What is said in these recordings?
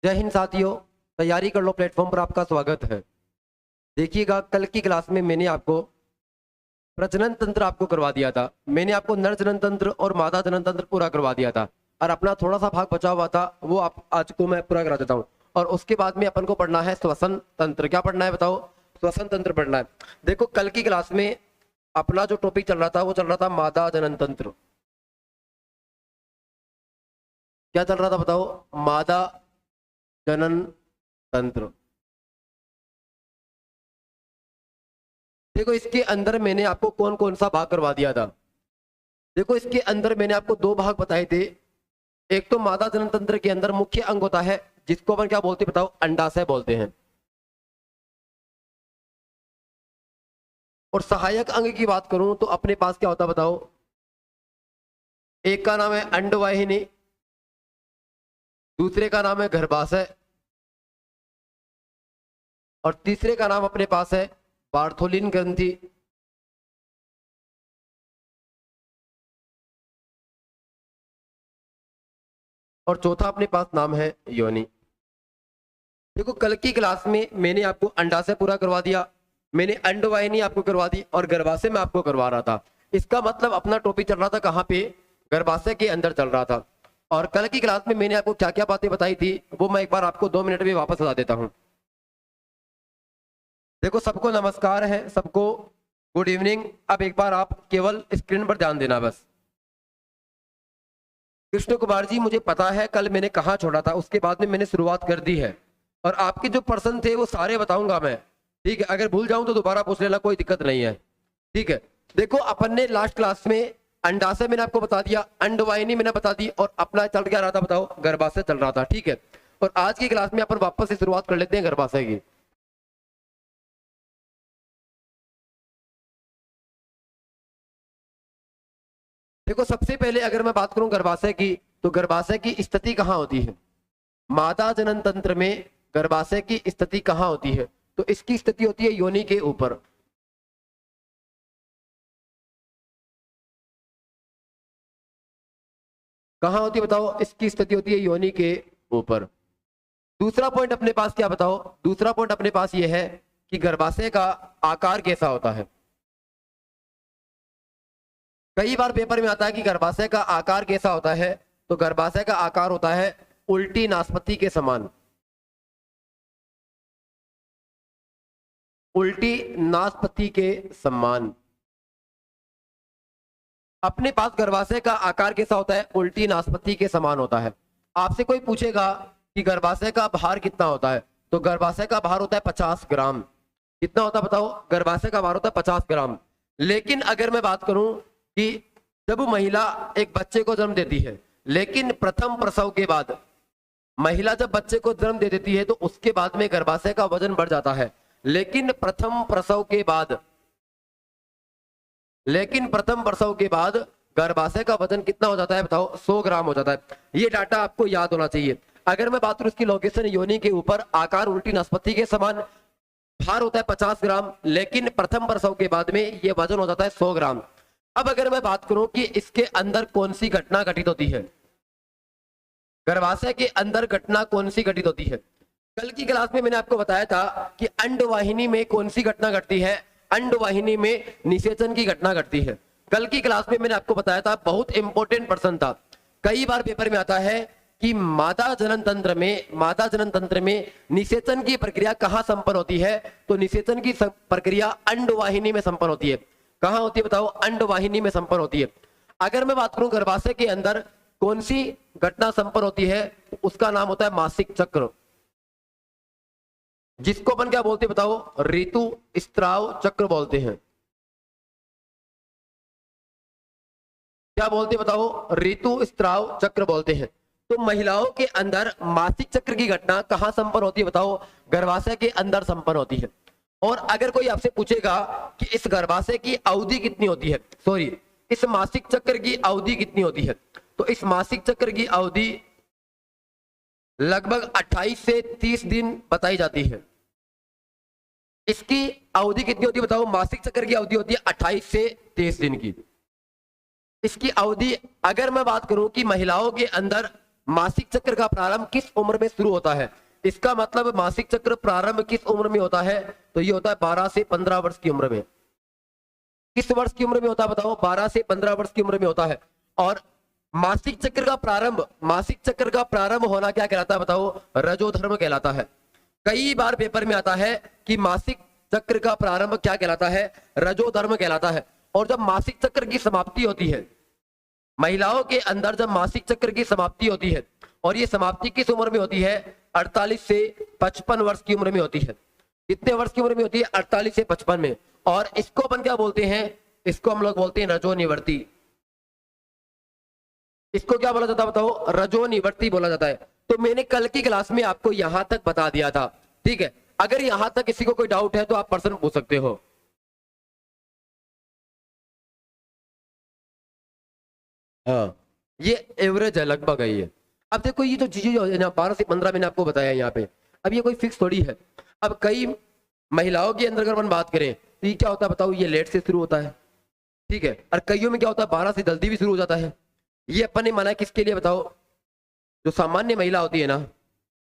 जय हिंद साथियों, तैयारी कर लो प्लेटफॉर्म पर आपका स्वागत है। देखिएगा, कल की क्लास में मैंने आपको प्रजनन तंत्र आपको करवा दिया था। मैंने आपको नर जनन तंत्र और मादा जनन तंत्र पूरा करवा दिया था और अपना थोड़ा सा भाग बचा हुआ था, वो आप आज को मैं पूरा करा देता हूँ। और उसके बाद में अपन को पढ़ना है श्वसन तंत्र। क्या पढ़ना है बताओ? श्वसन तंत्र पढ़ना है। देखो, कल की क्लास में अपना जो टॉपिक चल रहा था वो चल रहा था मादा जनन तंत्र। क्या चल रहा था बताओ? मादा जनन तंत्र। देखो, इसके अंदर मैंने आपको कौन कौन सा भाग करवा दिया था। देखो, इसके अंदर मैंने आपको दो भाग बताए थे। एक तो मादा जनन तंत्र के अंदर मुख्य अंग होता है जिसको अपन क्या बोलते हैं बताओ? अंडाशय बोलते हैं। और सहायक अंग की बात करूं तो अपने पास क्या होता है बताओ? एक का नाम है अंडवाहिनी, दूसरे का नाम है गर्भाशय और तीसरे का नाम अपने पास है बार्थोलिन ग्रंथि। और चौथा अपने पास नाम है योनि। देखो, कल की क्लास में मैंने आपको अंडाशय पूरा करवा दिया, मैंने अंडवाहिनी आपको करवा दी और गर्भाशय में आपको करवा रहा था। इसका मतलब अपना टॉपिक चल रहा था कहाँ पे? गर्भाशय के अंदर चल रहा था। और कल की क्लास में मैंने आपको क्या क्या बातें बताई थी वो मैं एक बार आपको 2 मिनट में वापस बता देता हूँ। देखो, सबको नमस्कार है, सबको गुड इवनिंग। अब एक बार आप केवल स्क्रीन पर ध्यान देना बस। कृष्ण कुमार जी, मुझे पता है कल मैंने कहाँ छोड़ा था, उसके बाद में मैंने शुरुआत कर दी है और आपके जो प्रश्न थे वो सारे बताऊंगा मैं। ठीक है, अगर भूल जाऊं तो दोबारा पूछ लेना, कोई दिक्कत नहीं है। ठीक है, देखो अपन ने लास्ट क्लास में अंडाशय मैंने आपको बता दिया, अंडवाहिनी मैंने बता दी और अपना चल क्या रहा था बताओ? गर्भाशय चल रहा था। ठीक है, और आज की क्लास में अपन वापस से शुरुआत कर लेते हैं गर्भाशय की। देखो, सबसे पहले अगर मैं बात करूं गर्भाशय की तो गर्भाशय की स्थिति कहाँ होती है? मादा जनन तंत्र में गर्भाशय की स्थिति कहाँ होती है? तो इसकी स्थिति होती है योनि के ऊपर। कहाँ होती है बताओ? इसकी स्थिति होती है योनि के ऊपर। दूसरा पॉइंट अपने पास क्या बताओ? दूसरा पॉइंट अपने पास ये है कि गर्भाशय का आकार कैसा होता है। कई बार पेपर में आता है कि गर्भाशय का आकार कैसा होता है, तो गर्भाशय का आकार होता है उल्टी नाशपाती के समान। उल्टी नाशपाती के समान अपने पास गर्भाशय का आकार कैसा होता है? उल्टी नाशपाती के समान होता है। आपसे कोई पूछेगा कि गर्भाशय का भार कितना होता है, तो गर्भाशय का भार होता है 50 ग्राम। कितना होता है बताओ? गर्भाशय का भार होता है 50 ग्राम। लेकिन अगर मैं बात करूं कि जब महिला एक बच्चे को जन्म देती है, लेकिन प्रथम प्रसव के बाद महिला जब बच्चे को जन्म दे देती है तो उसके बाद में गर्भाशय का वजन बढ़ जाता है। लेकिन प्रथम प्रसव के बाद गर्भाशय का वजन कितना हो जाता है बताओ? 100 ग्राम हो जाता है। ये डाटा आपको याद होना चाहिए। अगर मैं बात करूं इसकी लोकेशन योनि के ऊपर, आकार उल्टी नाशपाती के समान, भार होता है 50 ग्राम, लेकिन प्रथम प्रसव के बाद में ये वजन हो जाता है 100 ग्राम। अब अगर मैं बात करूं कि इसके अंदर कौन सी घटना घटित होती है, गर्भाशय के अंदर घटना कौन सी घटित होती है? कल की क्लास में मैंने आपको बताया था कि अंडवाहिनी में कौन सी घटना घटती है? अंडवाहिनी में निषेचन की घटना घटती है। कल की क्लास में मैंने आपको बताया था, बहुत इंपॉर्टेंट प्रश्न था। कई बार पेपर में आता है कि मादा जनन तंत्र में निषेचन की प्रक्रिया कहां संपन्न होती है? तो निषेचन की प्रक्रिया अंडवाहिनी में संपन्न होती है। कहां होती है बताओ? अंडवाहिनी में संपन्न होती है। अगर मैं बात करूं गर्भाशय के अंदर कौन सी घटना संपन्न होती है, तो उसका नाम होता है मासिक चक्र, जिसको अपन क्या बोलते हैं बताओ? ऋतु स्त्राव चक्र बोलते हैं। क्या बोलते हैं बताओ? ऋतु स्त्राव चक्र बोलते हैं। तो महिलाओं के अंदर मासिक चक्र की घटना कहां संपन्न होती है बताओ? गर्भाशय के अंदर संपन्न होती है। और अगर कोई आपसे पूछेगा कि इस गर्भाशय की अवधि कितनी होती है, सॉरी, इस मासिक चक्र की अवधि कितनी होती है, तो इस मासिक चक्र की अवधि लगभग 28 से 30 दिन बताई जाती है। इसकी अवधि कितनी होती है बताओ? मासिक चक्र की अवधि होती है 28 से 30 दिन की। इसकी अवधि अगर मैं बात करूं कि महिलाओं के अंदर मासिक चक्र का प्रारंभ किस उम्र में शुरू होता है? इसका मतलब मासिक चक्र प्रारंभ किस उम्र में होता है? तो ये होता है 12 से 15 वर्ष की उम्र में। किस वर्ष की उम्र में होता है बताओ? 12 से 15 वर्ष की उम्र में होता है। और मासिक चक्र का प्रारंभ होना क्या कहलाता है बताओ? रजोधर्म कहलाता है। कई बार पेपर में आता है कि मासिक चक्र का प्रारंभ क्या कहलाता है? रजोधर्म कहलाता है। और जब मासिक चक्र की समाप्ति होती है, महिलाओं के अंदर जब मासिक चक्र की समाप्ति होती है, और ये समाप्ति किस उम्र में होती है? 48 से 55 वर्ष की उम्र में होती है। कितने वर्ष की उम्र में होती है? 48 से 55 में। और इसको अपन क्या बोलते हैं? इसको हम लोग बोलते हैं रजोनिवृत्ति। इसको क्या बोला जाता है बताओ? रजोनिवृत्ति बोला जाता है। तो मैंने कल की क्लास में आपको यहां तक बता दिया था, ठीक है। अगर यहां तक किसी को कोई डाउट है तो आप प्रश्न पूछ सकते हो। हाँ, ये एवरेज है, लगभग है ये। अब देखो ये जो चीजें जो है ना 12 से 15 मैंने आपको बताया यहाँ पे, अब ये कोई फिक्स थोड़ी है। अब कई महिलाओं के अंदर अगर अपन बात करें तो ये क्या होता है बताओ? ये लेट से शुरू होता है, ठीक है। और कईयों में क्या होता है 12 से जल्दी भी शुरू हो जाता है। ये अपन ने माना किसके लिए बताओ? जो सामान्य महिला होती है ना,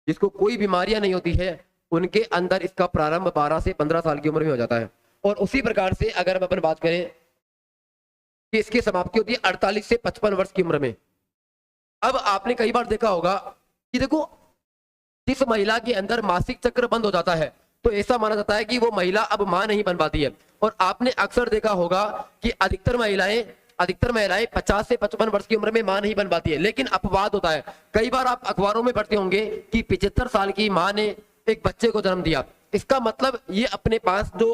जिसको कोई बीमारियां नहीं होती है, उनके अंदर इसका प्रारंभ 12 से 15 साल की उम्र में हो जाता है। और उसी प्रकार से अगर अपन बात करें कि इसकी समाप्ति होती है 48 से 55 वर्ष की उम्र में। अब आपने कई बार देखा होगा कि देखो जिस महिला के अंदर मासिक चक्र बंद हो जाता है तो ऐसा माना जाता है कि वो महिला अब मां नहीं बन पाती है। और आपने अक्सर देखा होगा कि अधिकतर महिलाएं 50 से 55 वर्ष की उम्र में मां नहीं बन पाती है। लेकिन अपवाद होता है। कई बार आप अखबारों में पढ़ते होंगे कि 75 साल की मां ने एक बच्चे को जन्म दिया। इसका मतलब ये अपने पास जो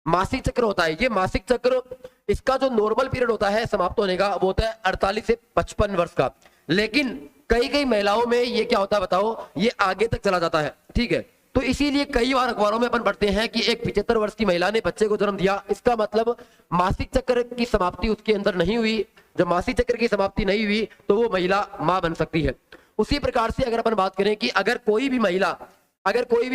मासिक चक्र होता है, ये मासिक चक्र इसका जो नॉर्मल पीरियड होता है समाप्त होने का, वो होता है 48 से 55 वर्ष का। लेकिन कई महिलाओं में ये क्या होता है बताओ? ये आगे तक चला जाता है, ठीक है। तो इसीलिए कई बार अखबारों में अपन पढ़ते हैं कि एक 75 वर्ष की महिला ने बच्चे को जन्म दिया। इसका मतलब मासिक चक्र की समाप्ति उसके अंदर नहीं हुई। जब मासिक चक्र की समाप्ति नहीं हुई तो वो महिला मां बन सकती है। उसी प्रकार से अगर अपन बात करें कि अगर कोई भी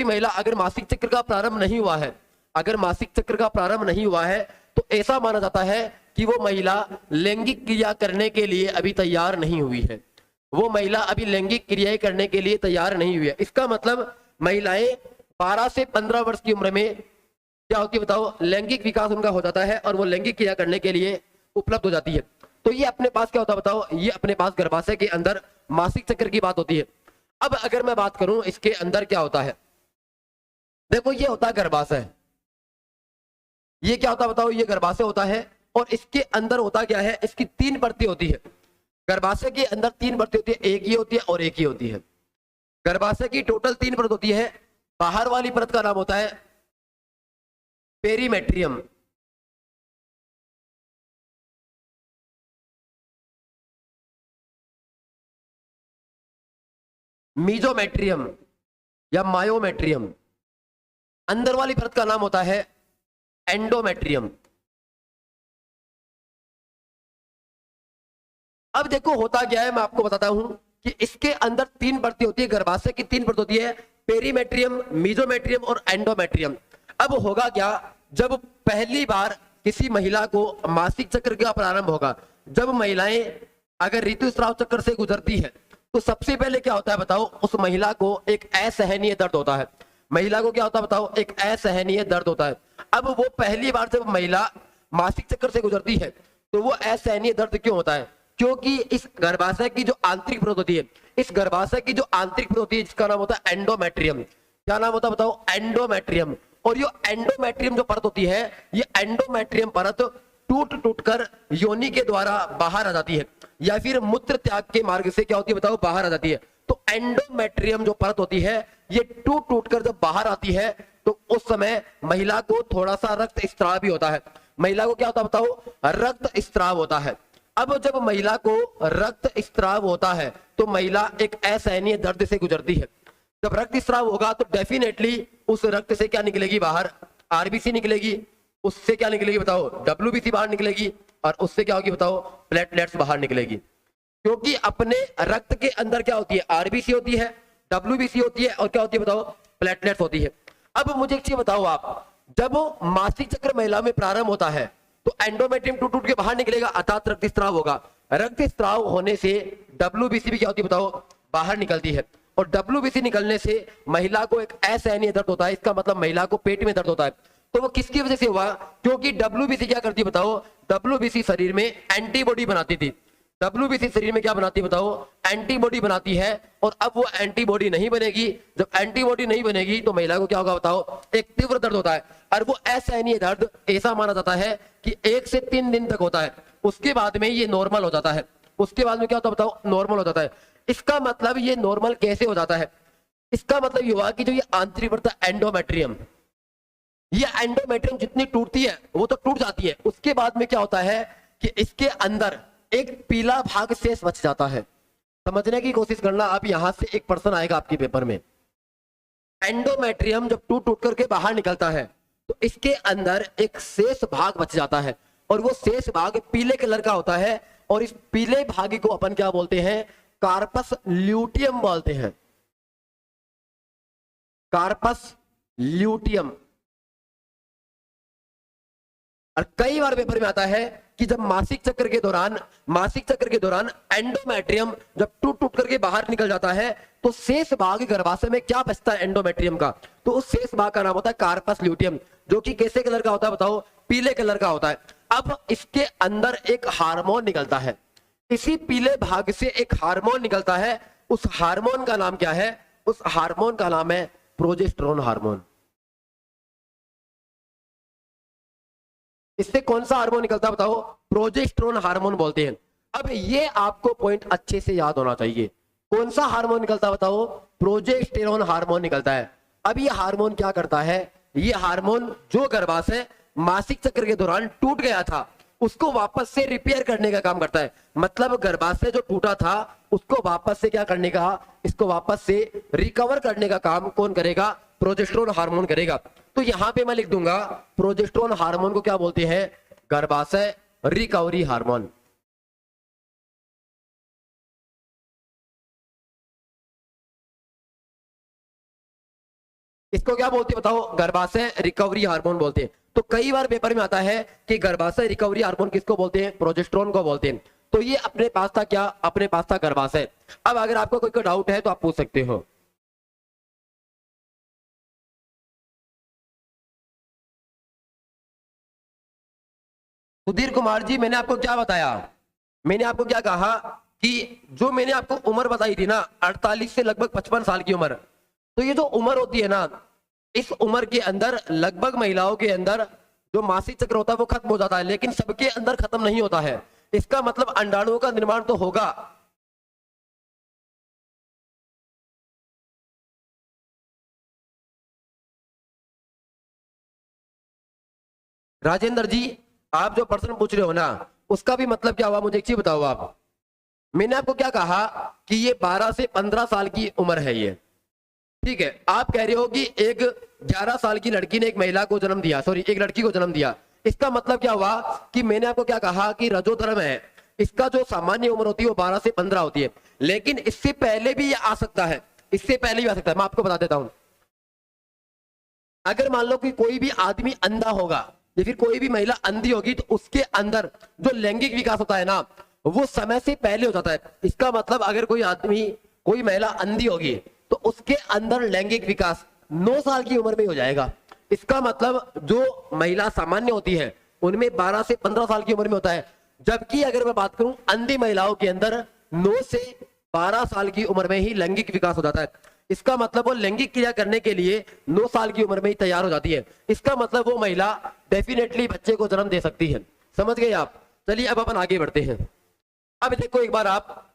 महिला अगर मासिक चक्र का प्रारंभ नहीं हुआ है, अगर मासिक चक्र का प्रारंभ नहीं हुआ है तो ऐसा माना जाता है कि वो महिला लैंगिक क्रिया करने के लिए अभी तैयार नहीं हुई है। वो महिला अभी लैंगिक क्रियाएं करने के लिए तैयार नहीं हुई है। इसका मतलब महिलाएं 12 से 15 वर्ष की उम्र में क्या होती है बताओ? लैंगिक विकास उनका हो जाता है और वो लैंगिक क्रिया करने के लिए उपलब्ध हो जाती है। तो ये अपने पास क्या होता है बताओ? ये अपने पास गर्भाशय के अंदर मासिक चक्र की बात होती है। अब अगर मैं बात करूं इसके अंदर क्या होता है, देखो ये होता है गर्भाशय। ये क्या होता है बताओ? ये गर्भाशय होता है और इसके अंदर होता क्या है? इसकी 3 परतें होती है। गर्भाशय के अंदर 3 परतें होती है, एक ही होती है और एक ही होती है। गर्भाशय की टोटल 3 परत होती है। बाहर वाली परत का नाम होता है पेरीमेट्रियम, मीजोमेट्रियम या मायोमेट्रियम। अंदर वाली परत का नाम होता है एंडोमेट्रियम। अब देखो होता क्या है, मैं आपको बताता हूं कि इसके अंदर 3 परतें होती है। गर्भाशय की 3 परत होती है, पेरीमेट्रियम, मीजोमेट्रियम और एंडोमेट्रियम। अब होगा क्या? जब पहली बार किसी महिला को मासिक चक्र का प्रारंभ होगा, जब महिलाएं अगर ऋतुस्राव चक्र से गुजरती है तो सबसे पहले क्या होता है बताओ? उस महिला को एक असहनीय दर्द होता है। महिला को क्या होता है बताओ? एक असहनीय दर्द होता है। अब वो पहली बार जब महिला मासिक चक्र से गुजरती है तो वो असहनीय दर्द क्यों होता है? क्योंकि इस गर्भाशय की जो आंतरिक परत होती है, इस गर्भाशय की जो आंतरिक परत होती है जिसका नाम होता है एंडोमेट्रियम। क्या नाम होता है बताओ? एंडोमेट्रियम। और ये एंडोमेट्रियम जो परत होती है, ये एंडोमेट्रियम परत टूट कर योनि के द्वारा बाहर आ जाती है या फिर मूत्र त्याग के मार्ग से क्या होती है बताओ? बाहर आ जाती है। तो एंडोमेट्रियम जो परत होती है ये टूट कर जब बाहर आती है तो उस समय महिला को थोड़ा सा रक्त स्त्राव भी होता है। महिला को क्या होता है बताओ? रक्त स्त्राव होता है। अब जब महिला को रक्त स्त्राव होता है तो महिला एक असहनीय दर्द से गुजरती है। जब रक्त स्त्राव होगा तो डेफिनेटली उस रक्त से क्या निकलेगी बाहर? आरबीसी निकलेगी। उससे क्या निकलेगी बताओ? डब्ल्यूबीसी बाहर निकलेगी। और उससे क्या होगी बताओ? प्लेटलेट्स बाहर निकलेगी। क्योंकि अपने रक्त के अंदर क्या होती है? आरबीसी होती है, डब्ल्यूबीसी होती है और क्या होती है बताओ? प्लेटलेट्स होती है। अब मुझे एक चीज बताओ आप, जब मासिक चक्र महिला में प्रारंभ होता है तो एंडोमेट्रियम टूट टूट के बाहर निकलेगा, अर्थात रक्तस्राव होगा। रक्तस्राव होने से WBC भी क्या होती है बताओ, बाहर निकलती है। और WBC निकलने से महिला को एक असहनीय दर्द होता है, इसका मतलब महिला को पेट में दर्द होता है। तो वो किसकी वजह से हुआ, क्योंकि WBC क्या करती है बताओ, WBC शरीर में एंटीबॉडी बनाती थी। WBC शरीर में क्या बनाती है बताओ, एंटीबॉडी बनाती है। और अब वो एंटीबॉडी नहीं बनेगी, जब एंटीबॉडी नहीं बनेगी तो महिला को क्या होगा बताओ, एक तीव्र दर्द होता है। और वो असहनीय दर्द ऐसा माना जाता है कि 1 से 3 दिन तक होता है, उसके बाद में ये नॉर्मल हो जाता है। उसके बाद में क्या होता है बताओ, नॉर्मल हो जाता है। इसका मतलब ये नॉर्मल कैसे हो जाता है, इसका मतलब ये हुआ कि जो ये आंतरिक परत एंडोमेट्रियम, ये एंडोमेट्रियम जितनी टूटती है वो तो टूट जाती है, उसके बाद में क्या होता है कि इसके अंदर एक पीला भाग शेष बच जाता है। समझने की कोशिश करना, आप यहां से एक प्रश्न आएगा आपके पेपर में। एंडोमेट्रियम जब टूट टूट करके बाहर निकलता है तो इसके अंदर एक शेष भाग बच जाता है, और वो शेष भाग पीले कलर का होता है। और इस पीले भाग को अपन क्या बोलते हैं, कार्पस ल्यूटियम बोलते हैं। Corpus luteum. और कई बार पेपर में आता है कि जब मासिक चक्र के दौरान एंडोमेट्रियम जब टूट टूट करके बाहर निकल जाता है तो शेष भाग गर्भाशय में क्या बचता है एंडोमेट्रियम का, तो उस शेष भाग का नाम होता है कार्पस ल्यूटियम, जो कि कैसे कलर का होता है बताओ, पीले कलर का होता है। अब इसके अंदर एक हार्मोन निकलता है, इसी पीले भाग से एक हार्मोन निकलता है। उस हार्मोन का नाम क्या है, उस हार्मोन का नाम है प्रोजेस्टेरोन हार्मोन। इससे कौन सा हार्मोन निकलता है बताओ, प्रोजेस्टेरोन हार्मोन बोलते हैं। अब ये आपको पॉइंट अच्छे से याद होना चाहिए, कौन सा हार्मोन निकलता है बताओ, प्रोजेस्टेरोन हार्मोन निकलता है। अब ये हार्मोन क्या करता है, ये हार्मोन जो गर्भाशय मासिक चक्र के दौरान टूट गया था उसको वापस से रिपेयर करने का काम करता है। मतलब गर्भाशय जो टूटा था उसको वापस से क्या करने का, इसको वापस से रिकवर करने का काम कौन करेगा, प्रोजेस्टेरोन हार्मोन करेगा। तो यहां पे मैं लिख दूंगा प्रोजेस्टेरोन हार्मोन को क्या बोलते हैं, गर्भाशय रिकवरी हार्मोन। इसको क्या बोलते हैं बताओ, गर्भाशय रिकवरी हार्मोन बोलते हैं। तो कई बार पेपर में आता है कि गर्भाशय रिकवरी हार्मोन किसको बोलते हैं, प्रोजेस्टेरोन को बोलते हैं। तो ये अपने पास था क्या, अपने पास था गर्भाशय। अब अगर आपको कोई डाउट है तो आप पूछ सकते हो। सुधीर कुमार जी, मैंने आपको क्या बताया, मैंने आपको क्या कहा कि जो मैंने आपको उम्र बताई थी ना 48 से लगभग 55 साल की उम्र, तो ये जो उम्र होती है ना, इस उम्र के अंदर लगभग महिलाओं के अंदर जो मासिक चक्र होता है वो खत्म हो जाता है, लेकिन सबके अंदर खत्म नहीं होता है। इसका मतलब अंडाणुओं का निर्माण तो होगा। राजेंद्र जी, आप जो प्रश्न पूछ रहे हो ना उसका भी मतलब क्या हुआ, मुझे एक चीज बताओ आप। मैंने आपको क्या कहा कि ये 12 से 15 साल की उम्र है ये, ठीक है। आप कह रहे हो कि एक 11 साल की लड़की ने एक महिला को जन्म दिया, सॉरी एक लड़की को जन्म दिया। इसका मतलब क्या हुआ कि मैंने आपको क्या कहा कि रजोधर्म है, इसका जो सामान्य उम्र होती है वो 12 से 15 होती है, लेकिन इससे पहले भी ये आ सकता है, इससे पहले भी आ सकता है। मैं आपको बता देता हूं, अगर मान लो कि कोई भी आदमी अंधा होगा या फिर कोई भी महिला अंधी होगी तो उसके अंदर जो लैंगिक विकास होता है ना वो समय से पहले हो जाता है। इसका मतलब अगर कोई आदमी, कोई महिला अंधी होगी तो उसके अंदर लैंगिक विकास 9 साल की उम्र में हो जाएगा। इसका मतलब जो महिला सामान्य होती है उनमें 12 से 15 साल की उम्र में होता है, जबकि अगर मैं बात करूं अंधी महिलाओं के अंदर 9 से 12 साल की उम्र में ही लैंगिक विकास हो जाता है। इसका मतलब वो लैंगिक क्रिया करने के लिए 9 साल की उम्र में ही तैयार हो जाती है। इसका मतलब वो महिला डेफिनेटली बच्चे को जन्म दे सकती है। समझ गए आप? चलिए अब अपन आगे बढ़ते हैं। अब देखो एक बार आप,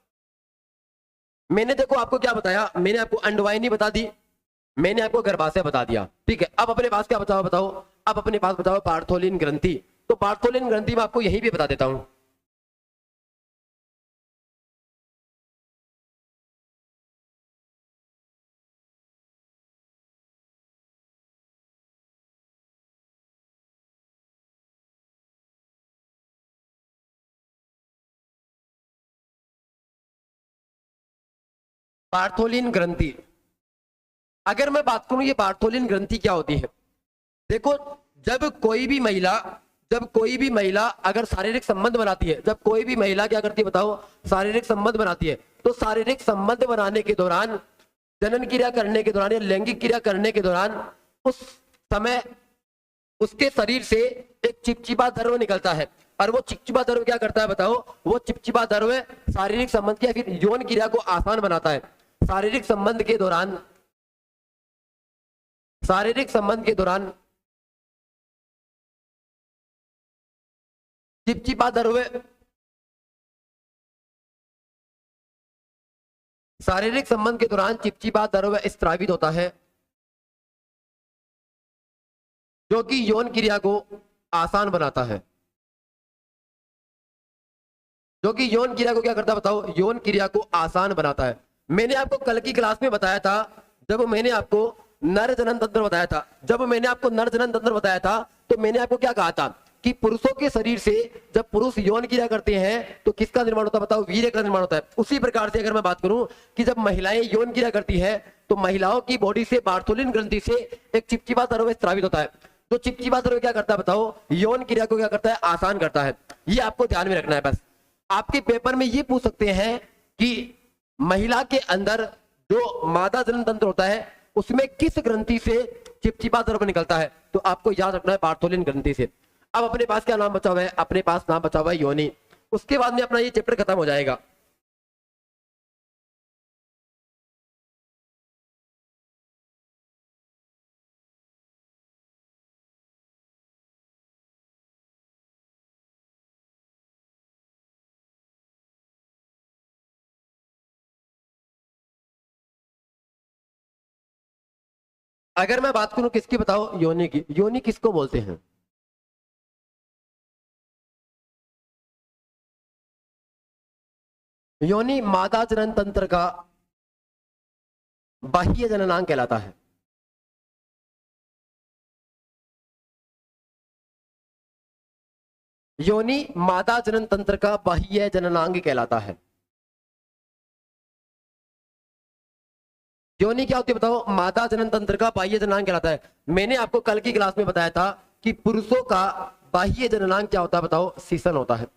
मैंने देखो आपको क्या बताया, मैंने आपको अंडवाहिनी बता दी, मैंने आपको गर्भाशय बता दिया, ठीक है। अब अपने पास क्या बताओ, अब अपने पास बताओ पार्थोलिन ग्रंथि। तो पार्थोलिन ग्रंथि में आपको यही भी बता देता हूं। पार्थोलिन ग्रंथि, अगर मैं बात करूं ये पार्थोलिन ग्रंथि क्या होती है, देखो जब कोई भी महिला जब कोई भी महिला अगर शारीरिक संबंध बनाती है, जब कोई भी महिला क्या करती है बताओ, शारीरिक संबंध बनाती है, तो शारीरिक संबंध बनाने के दौरान, जनन क्रिया करने के दौरान या लैंगिक क्रिया करने के दौरान उस समय उसके शरीर से एक चिपचिपा द्रव निकलता है। और वो चिपचिपा द्रव क्या करता है बताओ, वो चिपचिपा द्रव शारीरिक संबंध या फिर यौन क्रिया को आसान बनाता है। शारीरिक संबंध के दौरान, शारीरिक संबंध के दौरान चिपचिपा द्रव, शारीरिक संबंध के दौरान चिपचिपा द्रव स्रावित होता है, जो कि यौन क्रिया को आसान बनाता है, जो कि यौन क्रिया को क्या करता है बताओ, यौन क्रिया को आसान बनाता है। मैंने आपको कल की क्लास में बताया था, जब मैंने आपको नर जनन तंत्र बताया था, जब मैंने आपको नर जनन तंत्र बताया था, तो मैंने आपको क्या कहा था कि पुरुषों के शरीर से जब पुरुष यौन क्रिया करते हैं तो किसका निर्माण होता है बताओ, वीर्य का निर्माण होता है। उसी प्रकार से अगर मैं बात करूं कि जब महिलाएं यौन क्रिया करती है तो महिलाओं की बॉडी से बार्थोलिन ग्रंथि से एक चिपचिपा द्रव स्रावित होता है। तो चिपचिपा द्रव क्या करता है बताओ, यौन क्रिया को क्या करता है, आसान करता है। ये आपको ध्यान में रखना है। बस आपके पेपर में ये पूछ सकते हैं कि महिला के अंदर जो मादा जनन तंत्र होता है उसमें किस ग्रंथि से चिपचिपा द्रव निकलता है, तो आपको याद रखना है बार्थोलिन ग्रंथि से। अब अपने पास क्या नाम बचा हुआ है, अपने पास नाम बचा हुआ है योनि। उसके बाद में अपना ये चैप्टर खत्म हो जाएगा। अगर मैं बात करूं किसकी बताओ, योनि की। योनि किसको बोलते हैं, योनि मादा जनन तंत्र का बाह्य जननांग कहलाता है। योनि मादा जनन तंत्र का बाह्य जननांग कहलाता है। योनि क्या होती है बताओ, मादा जनन तंत्र का बाह्य जननांग कहलाता है। मैंने आपको कल की क्लास में बताया था कि पुरुषों का बाह्य जननांग क्या होता है बताओ, सीसन होता है।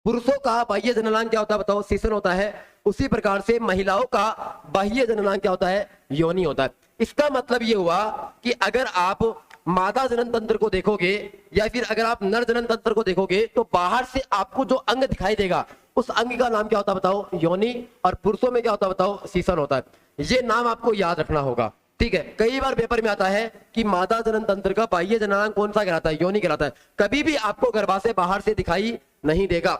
पुरुषों का बाह्य जननांग क्या होता है बताओ, सीसन होता है। उसी प्रकार से महिलाओं का बाह्य जननांग क्या होता है, योनि होता है। इसका मतलब ये हुआ कि अगर आप मादा जनन तंत्र को देखोगे या फिर अगर आप नर जनन तंत्र को देखोगे तो बाहर से आपको जो अंग दिखाई देगा उस अंग का नाम क्या होता है बताओ, योनि। और पुरुषों में क्या होता है बताओ, सीसन होता है। ये नाम आपको याद रखना होगा, ठीक है। कई बार पेपर में आता है कि मादा जनन तंत्र का बाह्य जननांग कौन सा कहलाता है, योनि कहलाता है। कभी भी आपको गर्भाशय बाहर से दिखाई नहीं देगा।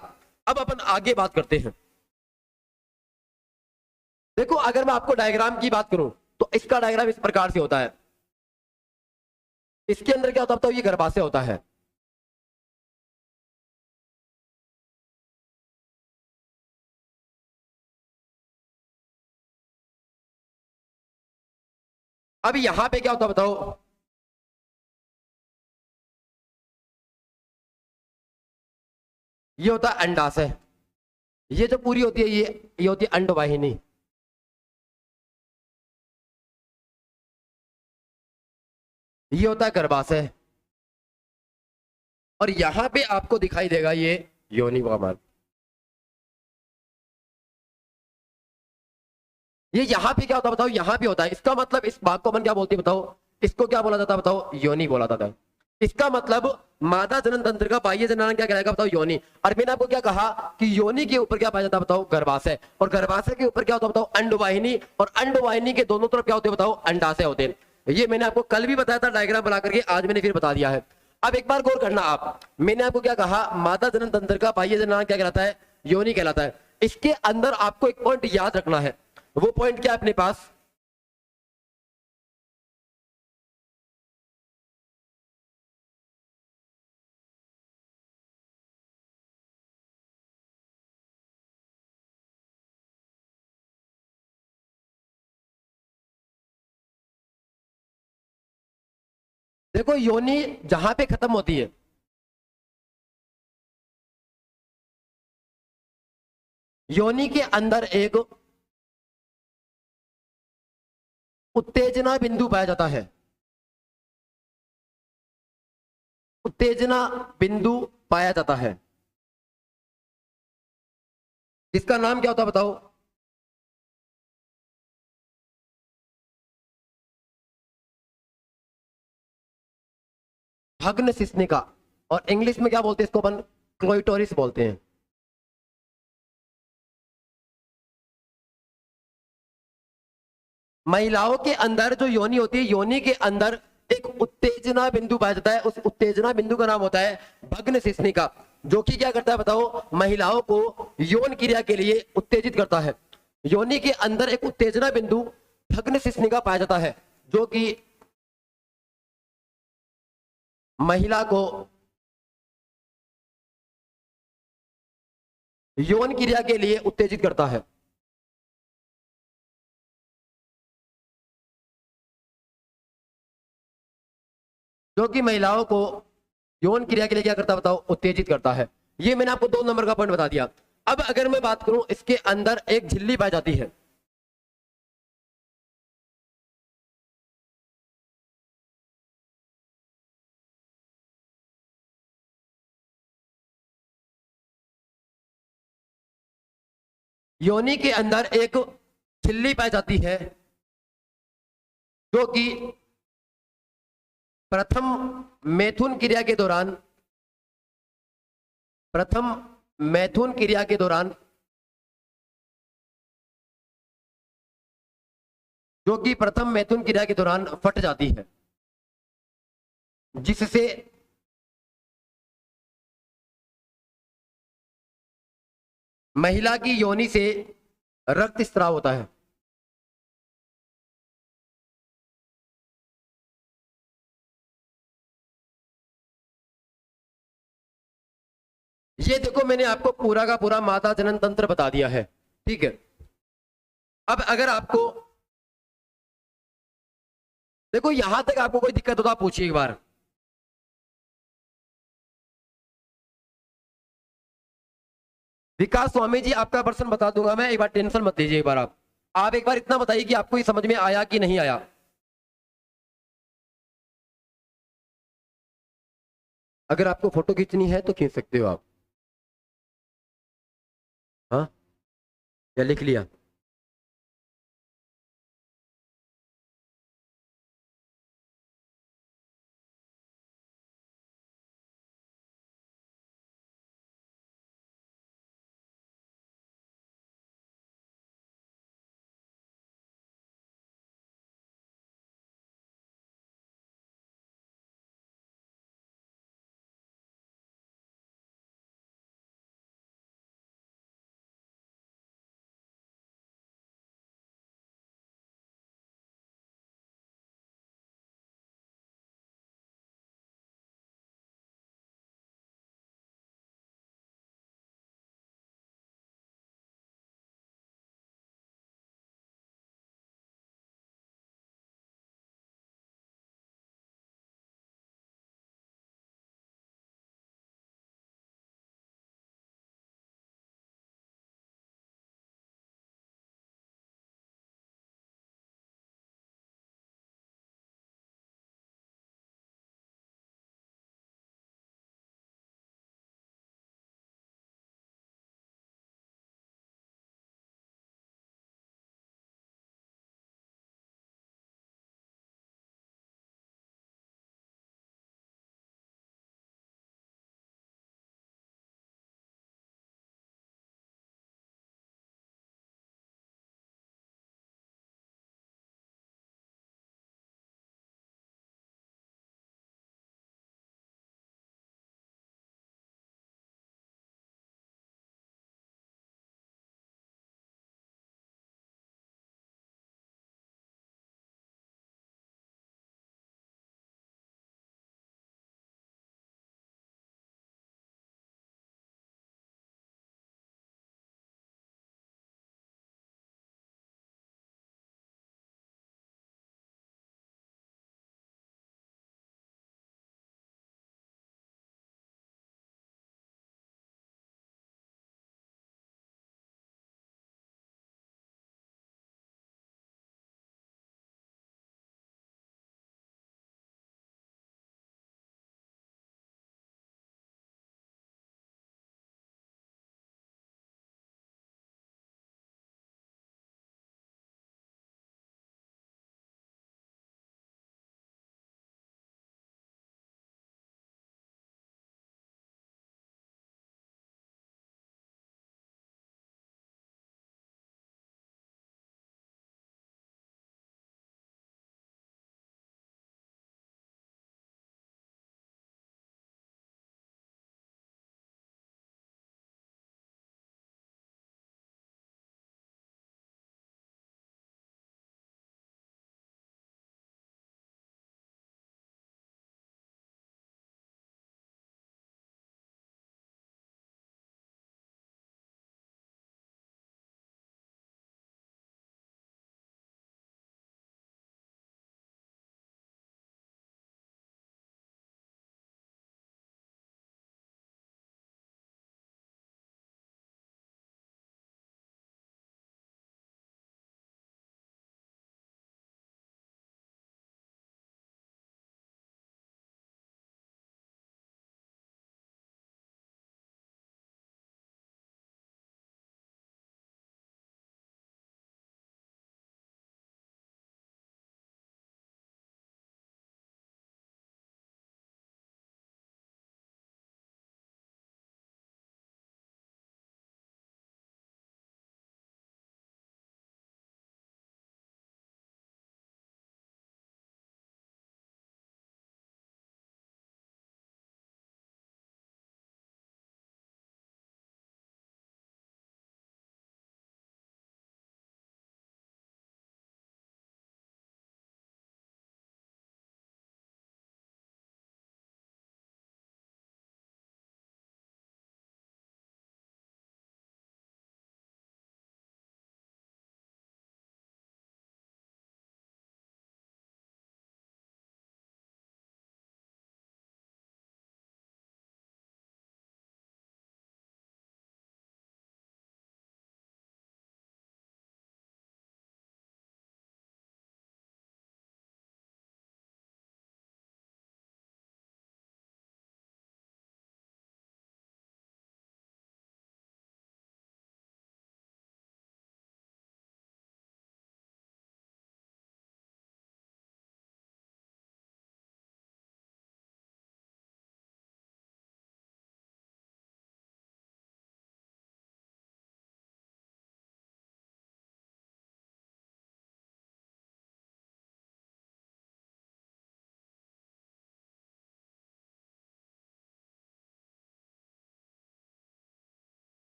अब अपन आगे बात करते हैं। देखो अगर मैं आपको डायग्राम की बात करूं तो इसका डायग्राम इस प्रकार से होता है। इसके अंदर क्या होता है बताओ, ये गर्भाशय होता है। अब यहां पे क्या होता है बताओ, ये होता है अंडाशय। ये जो पूरी होती है ये होती है अंडवाहिनी। ये होता है गर्भाशय। और यहां पे आपको दिखाई देगा ये योनि का मान। ये यहां पे क्या होता है बताओ, यहां पे होता है। इसका मतलब इस भाग को अपन क्या बोलते हैं बताओ, इसको क्या बोला जाता है बताओ, योनि बोला जाता है। इसका मतलब मादा जनन तंत्र का बाह्य जननांग क्या कहलाएगा बताओ, योनि। और मैंने आपको क्या कहा कि योनि के ऊपर क्या पाया जाता है बताओ, गर्भाशय। और गर्भाशय के ऊपर क्या होता है बताओ, अंडवाहिनी। और अंडवाहिनी के दोनों तरफ क्या होते हैं बताओ, अंडाशय होते हैं। ये मैंने आपको कल भी बताया था डायग्राम बना करके, आज मैंने फिर बता दिया है। अब एक बार गौर करना आप, मैंने आपको क्या कहा, मादा जनन तंत्र का बाह्य जननांग क्या कहलाता है, योनि कहलाता है। इसके अंदर आपको एक पॉइंट याद रखना है। वो पॉइंट क्या है अपने पास, देखो योनि जहां पे खत्म होती है, योनि के अंदर एक उत्तेजना बिंदु पाया जाता है। उत्तेजना बिंदु पाया जाता है, इसका नाम क्या होता है बताओ? भग्न शिश्निका, और इंग्लिश में क्या बोलते हैं इसको अपन? क्लोइटोरिस बोलते हैं। महिलाओं के अंदर जो योनि होती है, योनि के अंदर एक उत्तेजना बिंदु पाया जाता है, उस उत्तेजना बिंदु का नाम होता है भग्न शिश्निका, जो कि क्या करता है बताओ? महिलाओं को यौन क्रिया के लिए उत्तेजित करता है। योनि के अंदर एक उत्तेजना बिंदु भग्न शिश्निका पाया जाता है, जो कि महिला को यौन क्रिया के लिए उत्तेजित करता है। जो कि महिलाओं को यौन क्रिया के लिए क्या करता है बताओ? उत्तेजित करता है। ये मैंने आपको 2 नंबर का पॉइंट बता दिया। अब अगर मैं बात करूं, इसके अंदर एक झिल्ली पाई जाती है। योनि के अंदर एक झिल्ली पाई जाती है, जो कि प्रथम मैथुन क्रिया के दौरान, प्रथम मैथुन क्रिया के दौरान, जो कि प्रथम मैथुन क्रिया के दौरान फट जाती है, जिससे महिला की योनि से रक्त स्राव होता है। ये देखो, मैंने आपको पूरा का पूरा माता जनन तंत्र बता दिया है, ठीक है। अब अगर आपको देखो यहां तक आपको कोई दिक्कत हो तो आप पूछिए एक बार। विकास स्वामी जी, आपका प्रश्न बता दूंगा मैं, एक बार टेंशन मत लीजिए। एक बार आप एक बार इतना बताइए कि आपको ये समझ में आया कि नहीं आया। अगर आपको फोटो खींचनी है तो खींच सकते हो आप। हाँ, या लिख लिया?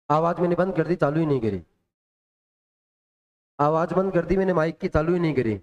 आवाज मैंने बंद कर दी, चालू ही नहीं करी। आवाज बंद कर दी मैंने, माइक की चालू ही नहीं करी।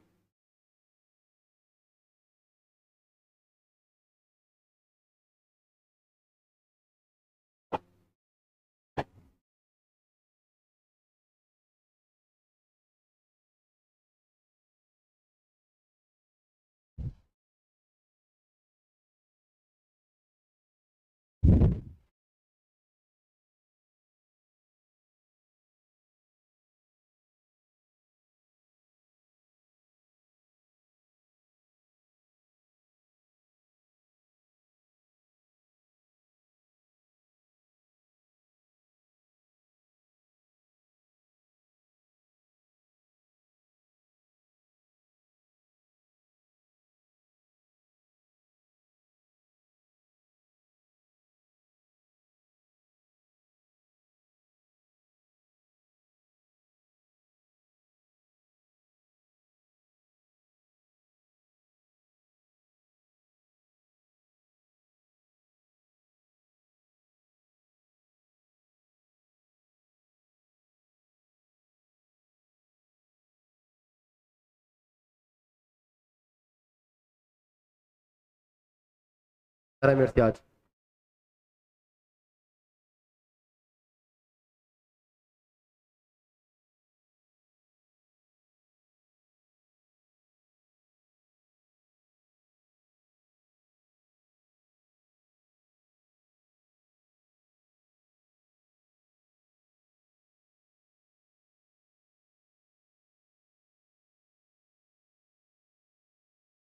मेरे से आज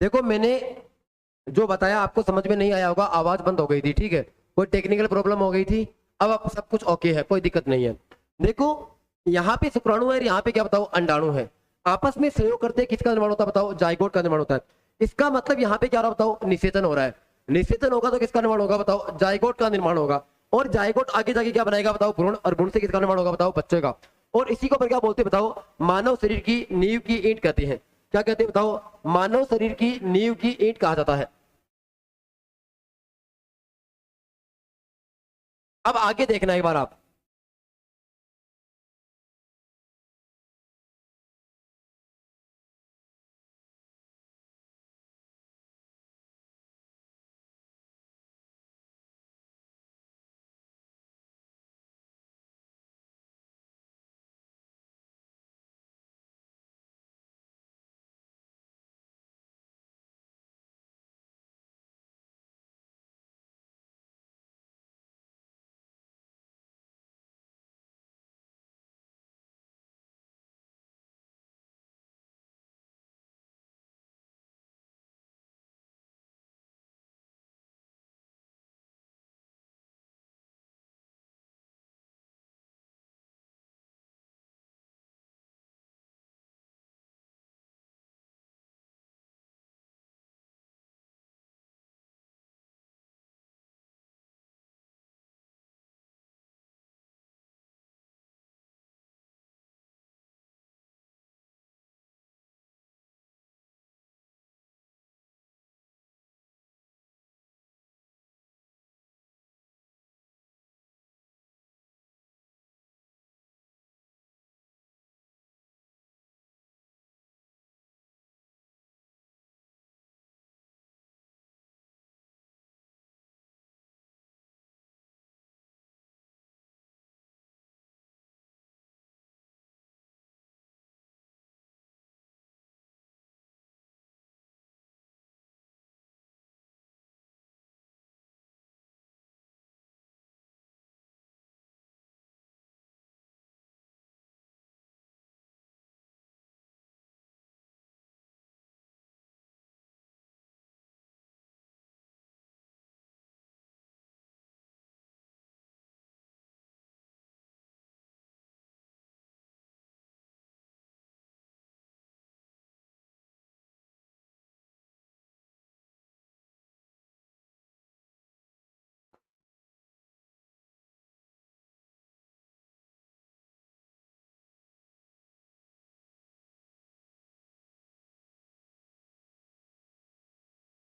देखो, मैंने जो बताया आपको समझ में नहीं आया होगा। आवाज बंद हो गई थी, ठीक है, कोई टेक्निकल प्रॉब्लम हो गई थी। अब आप सब कुछ ओके है, कोई दिक्कत नहीं है। देखो, यहाँ पे शुक्राणु है और यहाँ पे क्या बताओ, अंडाणु है। आपस में सहयोग करते किसका निर्माण होता है बताओ, जाइगोट का निर्माण होता है। इसका मतलब यहाँ पे क्या हो रहा है बताओ, निषेचन हो रहा है। निषेचन होगा तो किसका निर्माण होगा बताओ, जाइगोट का निर्माण होगा। और जाइगोट आगे जाके क्या बनाएगा बताओ, भ्रूण, और भ्रूण से किसका निर्माण होगा बताओ, बच्चे का। और इसी को पर क्या बोलते हैं बताओ, मानव शरीर की नींव की ईंट कहते हैं। क्या कहते हैं बताओ, मानव शरीर की नींव की ईंट कहा जाता है। अब आगे देखना एक बार आप।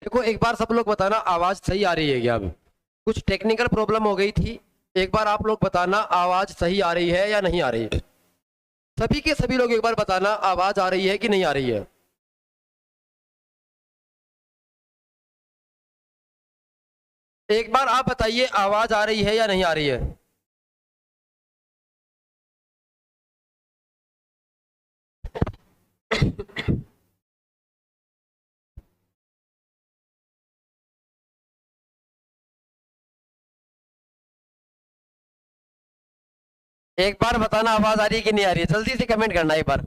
देखो, एक बार सब लोग बताना, आवाज सही आ रही है क्या? अभी कुछ टेक्निकल प्रॉब्लम हो गई थी, एक बार आप लोग बताना आवाज सही आ रही है या नहीं आ रही है। सभी के सभी लोग एक बार बताना आवाज आ रही है कि नहीं आ रही है। एक बार आप बताइए आवाज आ रही है या नहीं आ रही है। एक बार बताना आवाज आ रही है कि नहीं आ रही है, जल्दी से कमेंट करना एक बार।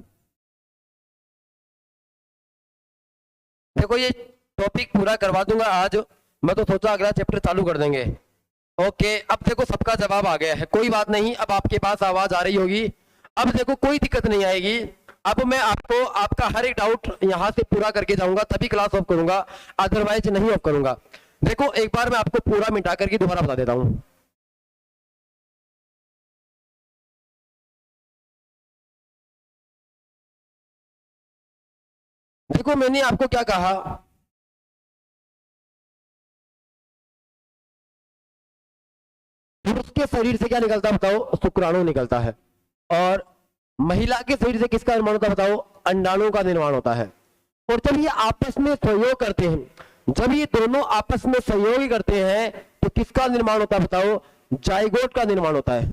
देखो ये टॉपिक पूरा करवा दूंगा आज, मैं तो सोचा अगला चैप्टर चालू कर देंगे। ओके, अब देखो सबका जवाब आ गया है, कोई बात नहीं, अब आपके पास आवाज आ रही होगी। अब देखो कोई दिक्कत नहीं आएगी। अब मैं आपको आपका हर एक डाउट यहां से पूरा करके जाऊंगा, तभी क्लास ऑफ करूंगा, अदरवाइज नहीं ऑफ करूंगा। देखो एक बार मैं आपको पूरा मिटा करके दोबारा बता देता हूं। देखो मैंने आपको क्या कहा, पुरुष के शरीर से क्या निकलता है बताओ, शुक्राणु निकलता है। और महिला के शरीर से किसका निर्माण होता है बताओ, अंडाणु का निर्माण होता है। और जब ये आपस में सहयोग करते हैं, जब ये दोनों आपस में सहयोग करते हैं, तो किसका निर्माण होता है बताओ, जाइगोट का निर्माण होता है।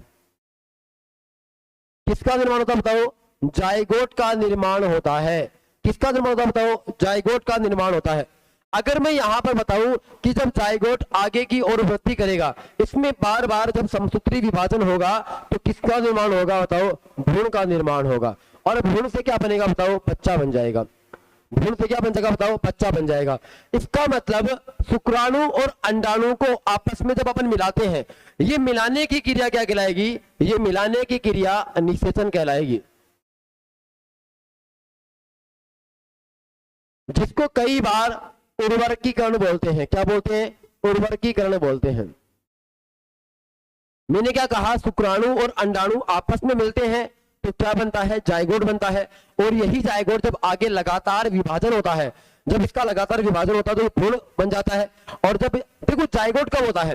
किसका निर्माण होता है बताओ, जाइगोट का निर्माण होता है। किसका निर्माण होता है बताओ, जाइगोट का निर्माण होता है। अगर मैं यहां पर बताऊं कि जब जाइगोट आगे की ओर वृद्धि करेगा, इसमें बार बार जब समसूत्री विभाजन होगा, तो किसका निर्माण होगा बताओ, भ्रूण का निर्माण होगा। और भ्रूण से क्या बनेगा बताओ, बच्चा बन जाएगा। भ्रूण से क्या बन जाएगा बताओ, बच्चा बन जाएगा। इसका मतलब शुक्राणु और अंडाणु को आपस में जब अपन मिलाते हैं, ये मिलाने की क्रिया क्या कहलाएगी, ये मिलाने की क्रिया निषेचन कहलाएगी, जिसको कई बार उर्वरकीकरण बोलते हैं। क्या बोलते हैं, उर्वरकीकरण बोलते हैं। मैंने क्या कहा, शुक्राणु और अंडाणु आपस में मिलते हैं तो क्या बनता है, जाइगोट बनता है। और यही जाइगोट जब आगे लगातार विभाजन होता है, जब इसका लगातार विभाजन होता है तो ये भ्रूण बन जाता है। और जब देखो जाइगोट कब होता है,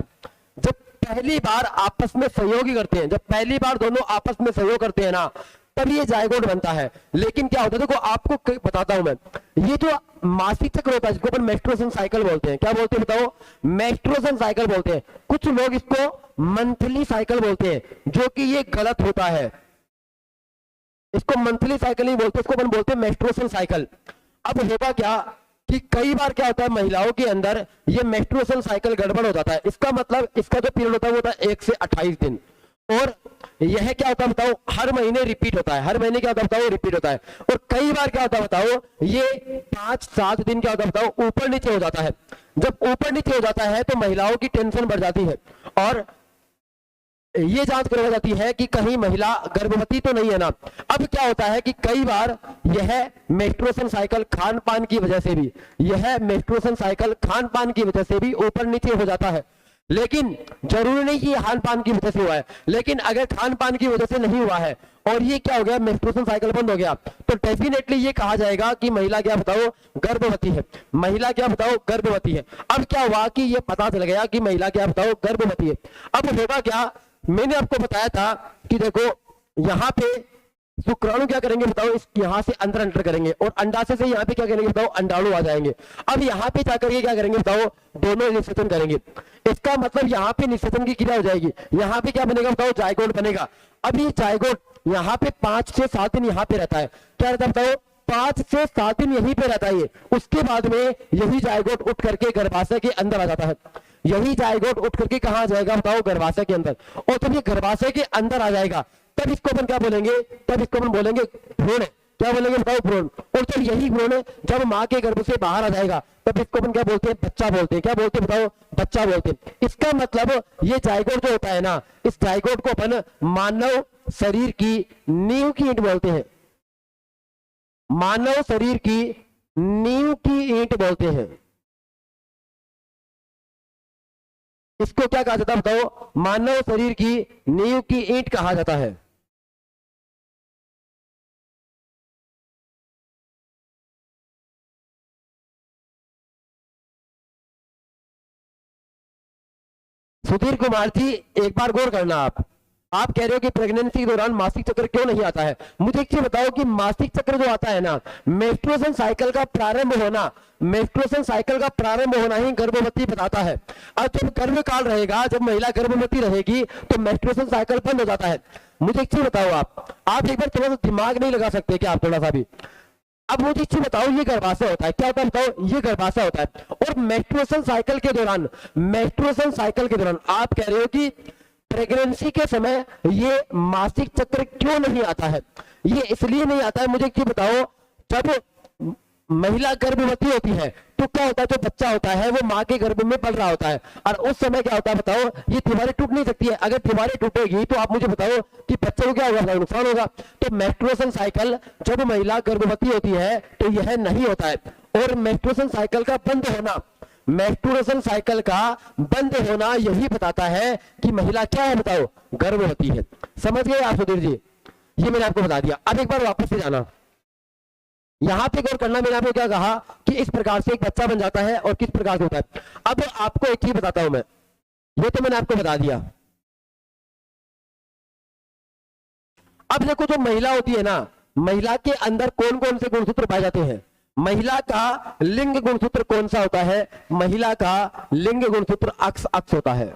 जब पहली बार आपस में सहयोग करते हैं, जब पहली बार दोनों आपस में सहयोग करते हैं ना, तब ये जाइगोट बनता है। लेकिन क्या होता है, देखो आपको बताता हूं मैं, ये जो मासिक चक्र होता है जिसको अपन मेंस्ट्रुएशन साइकिल बोलते हैं, क्या बोलते हैं बताओ, मेंस्ट्रुएशन साइकिल बोलते हैं। कुछ लोग इसको मंथली साइकिल बोलते हैं, जो कि ये गलत होता है। इसको मंथली साइकिल नहीं बोलते, इसको अपन बोलते हैं मेंस्ट्रुएशन साइकिल। अब होगा क्या कि कई बार क्या होता है, महिलाओं के अंदर ये मेंस्ट्रुएशन साइकिल गड़बड़ हो जाता है। इसका मतलब इसका जो पीरियड होता है वो होता है 1 से 28 दिन। और यह क्या होता है बताओ, हर महीने रिपीट होता है। हर महीने क्या होता है बताओ, रिपीट होता है। और कई बार क्या होता है बताओ, ये 5-7 दिन क्या होता है बताओ, ऊपर नीचे हो जाता है। जब ऊपर नीचे हो जाता है तो महिलाओं की टेंशन बढ़ जाती है, और ये जांच करवाई जाती है कि कहीं महिला गर्भवती तो नहीं है ना। अब क्या होता है कि कई बार यह मेंस्ट्रुएशन साइकिल खान पान की वजह से भी, यह मेंस्ट्रुएशन साइकिल खान पान की वजह से भी ऊपर नीचे हो जाता है। लेकिन जरूरी नहीं कि खान पान की वजह से हुआ है, लेकिन अगर खान पान की वजह से नहीं हुआ है और ये क्या हो गया, मेंस्ट्रुएशन साइकिल बंद हो गया, तो डेफिनेटली ये कहा जाएगा कि महिला क्या बताओ, गर्भवती है। महिला क्या बताओ, गर्भवती है। अब क्या हुआ कि ये पता चल गया कि महिला क्या बताओ, गर्भवती है। अब होगा क्या, मैंने आपको बताया था कि देखो यहां पे शुक्राणु क्या करेंगे बताओ, इस यहां से अंदर एंटर करेंगे, और अंडाशय से यहां पे क्या करेंगे बताओ, अंडाणु आ जाएंगे। अब यहां पे जाकर के क्या करेंगे बताओ, दोनों निषेचन करेंगे। इसका मतलब यहां पे निषेचन की क्रिया हो जाएगी। यहां पे क्या बनेगा बताओ, जाइगोट बनेगा। अब ये जाइगोट यहां पे 5 से 7 दिन यहां पे रहता है। क्या रहता है बताओ, 5 से 7 दिन यहीं पे रहता है ये। उसके बाद में यही जाइगोट उठ करके गर्भाशय के अंदर आ जाता है। यही जाइगोट उठ करके कहां आ जाएगा बताओ, गर्भाशय के अंदर। और जब ये गर्भाशय के अंदर आ जाएगा, तब इसको अपन क्या बोलेंगे, तब इसको अपन बोलेंगे भ्रूण। क्या बोलेंगे बताओ, भ्रूण। और जब यही भ्रूण जब मां के गर्भ से बाहर आ जाएगा, तब इसको अपन क्या बोलते हैं, बच्चा बोलते हैं। क्या बोलते हैं बताओ, बच्चा बोलते हैं। इसका मतलब ये जाइगोट जो होता है ना, इस जाइगोट को अपन मानव शरीर की नींव की ईंट बोलते हैं। मानव शरीर की नींव की ईंट बोलते हैं। इसको क्या कहा जाता है बताओ, मानव शरीर की नींव की ईंट कहा जाता है। सुधीर कुमार जी, एक बार गौर करना आप कह रहे हो कि प्रेगनेंसी के दौरान मासिक चक्र क्यों नहीं आता है। मुझे एक चीज बताओ कि मासिक चक्र जो आता है ना, मेंस्ट्रुएशन साइकिल का प्रारंभ होना, मेंस्ट्रुएशन साइकिल का प्रारंभ होना ही गर्भवती बताता है। अब जब गर्भकाल रहेगा, जब महिला गर्भवती रहेगी तो मेंस्ट्रुएशन साइकिल बंद हो जाता है। मुझे एक चीज बताओ, आप एक बार थोड़ा सा दिमाग नहीं लगा सकते क्या आप थोड़ा सा भी। अब मुझे एक चीज बताओ, ये गर्भाशय होता है, क्या होता है बताओ, ये गर्भाशय होता है। और मेंस्ट्रुएशन साइकिल के दौरान, मेंस्ट्रुएशन साइकिल के दौरान आप कह रहे हो कि प्रेगनेंसी के समय ये मासिक चक्र क्यों नहीं आता है। ये इसलिए नहीं आता है, मुझे एक चीज बताओ, जब महिला गर्भवती होती है तो क्या होता है, जो बच्चा होता है वो माँ के गर्भ में पल रहा होता है, और उस समय क्या होता है बताओ, ये दीवारें टूट नहीं सकती है। अगर दीवारें टूटेगी तो आप मुझे बताओ कि बच्चे को क्या होगा, नुकसान होगा। तो मेंस्ट्रुएशन साइकिल जब महिला गर्भवती होती है तो यह नहीं होता है। और मेंस्ट्रुएशन साइकिल का बंद होना, मेंस्ट्रुएशन साइकिल का बंद होना यही बताता है कि महिला क्या है बताओ, गर्भवती है। समझ गए आप सुधीर जी, ये मैंने आपको बता दिया। अब एक बार वापस से जाना, यहां पे गौर करना, मैंने आपको क्या कहा कि इस प्रकार से एक बच्चा बन जाता है और किस प्रकार से होता है। अब आपको एक चीज बताता हूं मैं, ये तो मैंने आपको बता दिया। अब देखो, जो महिला होती है ना, महिला के अंदर कौन कौन से गुणसूत्र पाए जाते हैं। महिला का लिंग गुणसूत्र कौन सा होता है, महिला का लिंग गुणसूत्र अक्ष अक्ष होता है।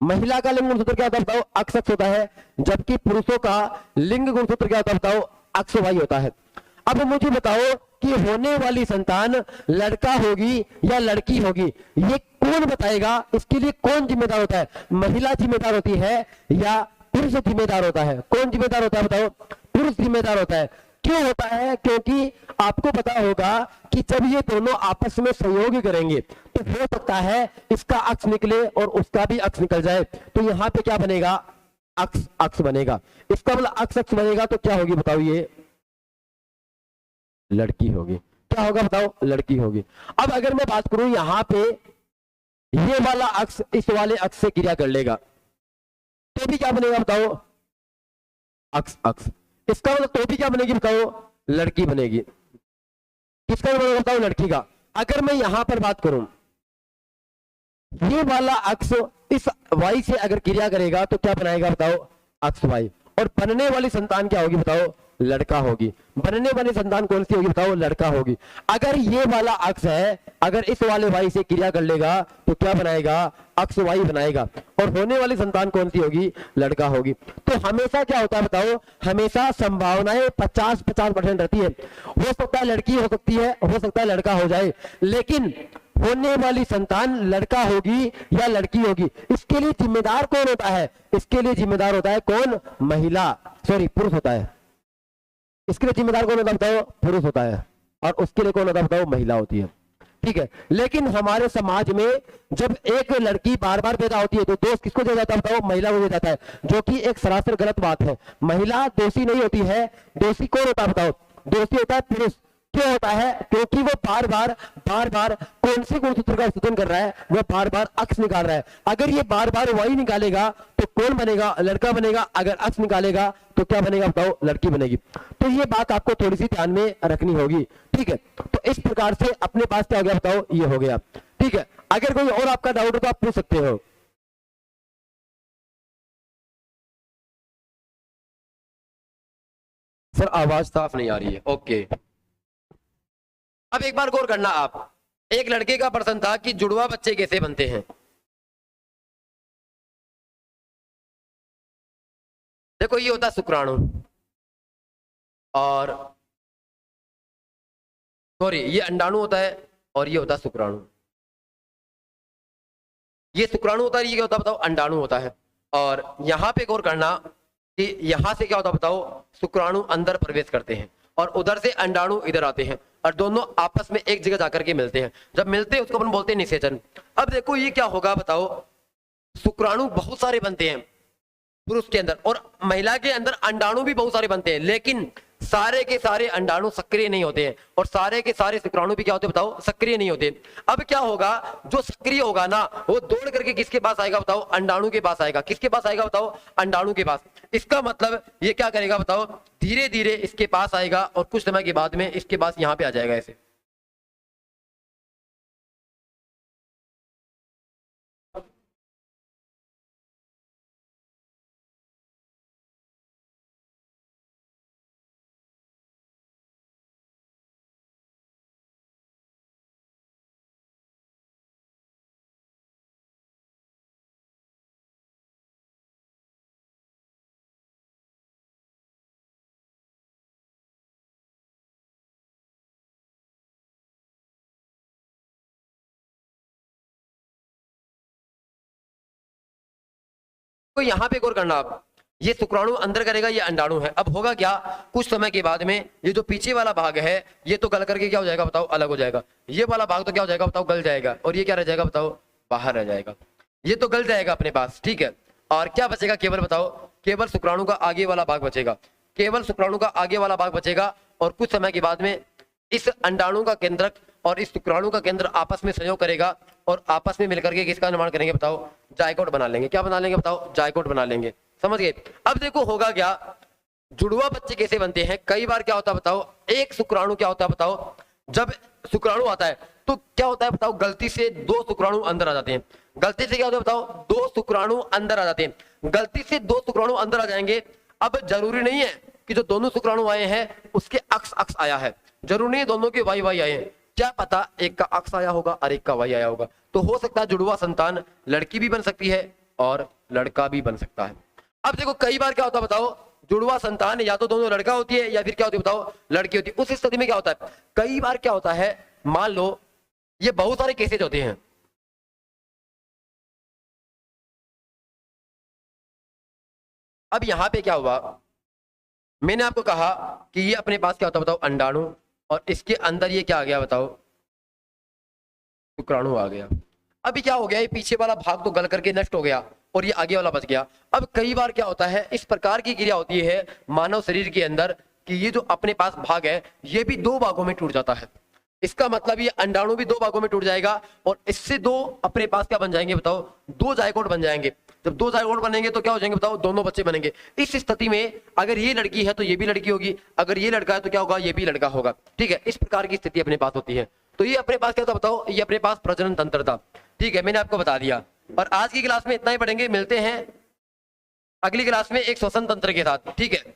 महिला का लिंग गुणसूत्र क्या होता है बताओ, अक्ष अक्ष होता है। जबकि पुरुषों का लिंग गुणसूत्र क्या होता है बताओ, अक्ष वाई होता है। अब मुझे बताओ कि होने वाली संतान लड़का होगी या लड़की होगी, ये कौन बताएगा, इसके लिए कौन जिम्मेदार होता है। महिला जिम्मेदार होती है या पुरुष जिम्मेदार होता है। कौन जिम्मेदार होता है बताओ, पुरुष जिम्मेदार होता है। क्यों होता है, क्योंकि आपको पता होगा कि जब ये दोनों आपस में सहयोग करेंगे तो हो सकता है इसका अक्ष निकले और उसका भी अक्ष निकल जाए, तो यहां पे क्या बनेगा, अक्ष अक्ष बनेगा। इसका मतलब अक्ष अक्ष बनेगा तो क्या होगी बताओ, ये लड़की होगी। क्या होगा बताओ, लड़की होगी। अब अगर मैं बात करूं, यहां पे ये वाला अक्ष इस वाले अक्ष से क्रिया कर लेगा तो भी क्या बनेगा बताओ, अक्ष अक्ष। इसका मतलब तो भी क्या बनेगी बताओ, लड़की बनेगी। किसका बनेगा बताओ, लड़की का। अगर मैं यहां पर बात करूं, ये वाला अक्ष इस वाई से अगर क्रिया करेगा तो क्या बनाएगा बताओ, अक्ष वाई। और बनने वाली संतान क्या होगी बताओ, लड़का होगी। बनने वाली संतान कौन सी होगी बताओ, लड़का होगी। अगर ये वाला अक्ष है, अगर इस वाले वाई से क्रिया कर लेगा तो क्या बनाएगा, अक्ष वाई बनाएगा। और होने वाली संतान कौन सी होगी, लड़का होगी। तो हमेशा क्या होता है बताओ, हमेशा संभावनाएं 50-50% रहती है। हो सकता है लड़की हो सकती है, हो सकता है लड़का हो जाए, लेकिन होने वाली संतान लड़का होगी या लड़की होगी, इसके लिए जिम्मेदार कौन होता है, इसके लिए जिम्मेदार होता है कौन, महिला, सॉरी पुरुष होता है। इसके लिए जिम्मेदार कौन होता है बताओ, पुरुष होता है। और उसके लिए कौन होता है बताओ, महिला होती है। ठीक है, लेकिन हमारे समाज में जब एक लड़की बार बार पैदा होती है तो दोष किसको दिया जाता है बताओ, महिला को दिया जाता है, जो कि एक सरासर गलत बात है। महिला दोषी नहीं होती है, दोषी कौन होता है बताओ, दोषी होता है पुरुष। क्यों होता है, क्योंकि वो बार बार कौन से गुणसूत्र का शोधन कर रहा है, वो बार बार अक्ष निकाल रहा है। अगर ये बार बार वही निकालेगा तो कौन बनेगा, लड़का बनेगा। अगर अक्ष निकालेगा तो क्या बनेगा बताओ, लड़की बनेगी। तो ये बात आपको थोड़ी सी ध्यान में रखनी होगी। ठीक है, तो इस प्रकार से अपने पास क्या हो गया बताओ, ये हो गया। ठीक है, अगर कोई और आपका डाउट हो तो आप पूछ सकते हो। सर आवाज साफ नहीं आ रही है, ओके। अब एक बार गौर करना आप, एक लड़के का प्रश्न था कि जुड़वा बच्चे कैसे बनते हैं। देखो, ये होता है शुक्राणु, और सॉरी ये अंडाणु होता है, और ये होता है शुक्राणु। ये शुक्राणु होता है, ये क्या होता है बताओ, अंडाणु होता है। और यहां पे गौर करना कि यहां से क्या होता है बताओ, शुक्राणु अंदर प्रवेश करते हैं और उधर से अंडाणु इधर आते हैं और दोनों आपस में एक जगह जाकर के मिलते हैं। जब मिलते हैं उसको अपन बोलते हैं निषेचन। अब देखो ये क्या होगा बताओ, शुक्राणु बहुत सारे बनते हैं पुरुष के अंदर, और महिला के अंदर अंडाणु भी बहुत सारे बनते हैं, लेकिन सारे के सारे अंडाणु सक्रिय नहीं होते हैं और सारे के सारे शुक्राणु भी क्या होते हैं बताओ, सक्रिय नहीं होते। अब क्या होगा, जो सक्रिय होगा ना वो दौड़ करके किसके पास आएगा बताओ, अंडाणु के पास आएगा। किसके पास आएगा बताओ, अंडाणु के पास। इसका मतलब ये क्या करेगा बताओ, धीरे धीरे इसके पास आएगा और कुछ समय के बाद में इसके पास यहां पे आ जाएगा ऐसे। तो यहाँ पे गौर करना आप, ये शुक्राणु अंदर करेगा, ये अंडाणु है। अब होगा क्या, कुछ समय के बाद में ये जो पीछे वाला भाग है ये तो गल करके क्या हो जाएगा बताओ, अलग हो जाएगा। ये वाला भाग तो क्या हो जाएगा बताओ, गल जाएगा। और ये क्या रह जाएगा बताओ, बाहर रह जाएगा। ये तो गल जाएगा अपने पास, ठीक है। और क्या बचेगा केवल बताओ, केवल शुक्राणु का आगे वाला भाग बचेगा, केवल शुक्राणु का आगे वाला भाग बचेगा। और कुछ समय के बाद में इस अंडाणु का केंद्रक और इस शुक्राणु का केंद्र आपस में संयोग करेगा और आपस में मिलकर के किसका निर्माण करेंगे बताओ, जायकोट बना लेंगे। क्या बना लेंगे बताओ, जायकोट बना लेंगे। समझ गए। अब देखो होगा क्या, जुड़वा बच्चे कैसे बनते हैं। कई बार क्या होता है बताओ, एक शुक्राणु क्या होता है बताओ, जब शुक्राणु आता है तो क्या होता है बताओ, गलती से दो शुक्राणु अंदर आ जाते हैं। गलती से क्या होता है बताओ, दो शुक्राणु अंदर आ जाते हैं। गलती से दो शुक्राणु अंदर आ जाएंगे। अब जरूरी नहीं है कि जो दोनों शुक्राणु आए हैं उसके अक्स अक्स आया है, जरूरी नहीं है दोनों के वाई वाई आए हैं। क्या पता एक का अक्स आया होगा और एक का वाई आया होगा। तो हो सकता है जुड़वा संतान लड़की भी बन सकती है और लड़का भी बन सकता है। अब देखो कई बार क्या होता है बताओ, जुड़वा संतान या तो दोनों लड़का होती है या फिर क्या होती है बताओ, लड़की होती है। उस स्थिति में क्या होता है, कई बार क्या होता है, मान लो ये बहुत सारे केसेज होते हैं। अब यहां पे क्या हुआ, मैंने आपको कहा कि ये अपने पास क्या होता है बताओ, अंडाणु, और इसके अंदर ये क्या आ गया बताओ, शुक्राणु आ गया। अभी क्या हो गया, ये पीछे वाला भाग तो गल करके नष्ट हो गया और ये आगे वाला बच गया। अब कई बार क्या होता है, इस प्रकार की क्रिया होती है मानव शरीर के अंदर कि ये जो अपने पास भाग है ये भी दो भागों में टूट जाता है। इसका मतलब ये अंडाणु भी दो भागों में टूट जाएगा और इससे दो अपने पास क्या बन जाएंगे बताओ, दो जायकोट बन जाएंगे। जब दो जायकोट बनेंगे तो क्या हो जाएंगे बताओ, दोनों बच्चे बनेंगे। इस स्थिति में अगर ये लड़की है तो ये भी लड़की होगी, अगर ये लड़का है तो क्या होगा, ये भी लड़का होगा। ठीक है, इस प्रकार की स्थिति अपने पास होती है। तो ये अपने पास क्या था बताओ, ये अपने पास प्रजनन तंत्र था। ठीक है, मैंने आपको बता दिया। और आज की क्लास में इतना ही पढ़ेंगे, मिलते हैं अगली क्लास में एक श्वसन तंत्र के साथ। ठीक है।